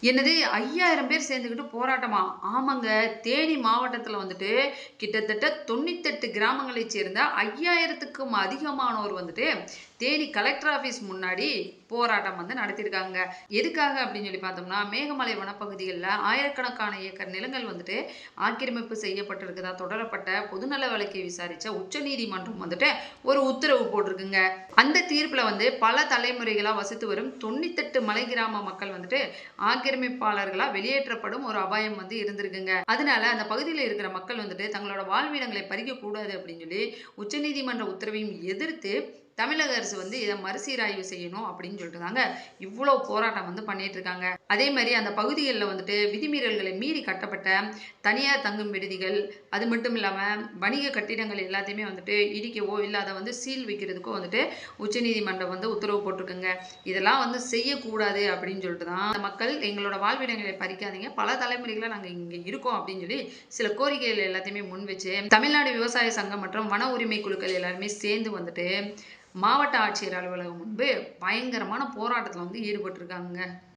என்னது 5000 பேர் சேர்ந்துக்கிட்டு போராட்டமா? ஆமாங்க. தேனி மாவட்டத்தில வந்துட்டு கிட்டத்தட்ட 98 கிராமங்களைச் சேர்ந்த 5000த்துக்கும் அதிகமானோர் வந்துட்டு தேனி கலெக்டர் ஆஃபீஸ் முன்னாடி போராட்டம் வந்து நடத்தியிருக்காங்க. எதுக்காக அப்படின்னு சொல்லி பார்த்தோம்னா, மேகமலை வனப்பகுதிகள்ல ஆயிரக்கணக்கான ஏக்கர் நிலங்கள் வந்துட்டு ஆக்கிரமிப்பு செய்யப்பட்டிருக்கிறதா தொடரப்பட்ட பொதுநல வழக்கை விசாரிச்ச உச்சநீதிமன்றம் வந்துட்டு ஒரு உத்தரவு போட்டிருக்குங்க. அந்த தீர்ப்புல வந்து பல தலைமுறைகளா வசித்து வரும் 98 மலை கிராம மக்கள் வந்துட்டு ஆக்கிரமிப்பாளர்களா வெளியேற்றப்படும் ஒரு அபாயம் வந்து இருந்திருக்குங்க. அதனால அந்த பகுதியில இருக்கிற மக்கள் வந்துட்டு தங்களோட வாழ்விடங்களை பறிக்கக் கூடாது அப்படின்னு சொல்லி உச்சநீதிமன்ற உத்தரவையும் எதிர்த்து தமிழக அரசு வந்து இதை மறுசீராய்வு செய்யணும் அப்படின்னு சொல்லிட்டு தாங்க இவ்வளோ போராட்டம் வந்து பண்ணிட்டு இருக்காங்க. அதே மாதிரி அந்த பகுதிகளில் வந்துட்டு விதிமீறல்களை மீறி கட்டப்பட்ட தனியார் தங்கும் விடுதிகள், அது மட்டும் இல்லாமல் வணிக கட்டிடங்கள் எல்லாத்தையுமே வந்துட்டு இடிக்கவோ இல்லை அதை வந்து சீல் வைக்கிறதுக்கோ வந்துட்டு உச்சநீதிமன்றம் வந்து உத்தரவு போட்டிருக்குங்க. இதெல்லாம் வந்து செய்யக்கூடாது அப்படின்னு சொல்லிட்டு தான் அந்த மக்கள் எங்களோட வாழ்விடங்களை பறிக்காதீங்க, பல தலைமுறைகளாக நாங்கள் இங்கே இருக்கோம் அப்படின்னு சொல்லி சில கோரிக்கைகள் எல்லாத்தையுமே முன் வச்சு தமிழ்நாடு விவசாய சங்கம் மற்றும் வன உரிமை குழுக்கள் எல்லாருமே சேர்ந்து வந்துட்டு மாவட்ட ஆட்சியர் அலுவலகம் முன்பு பயங்கரமான போராட்டத்தில் வந்து ஈடுபட்டிருக்காங்க.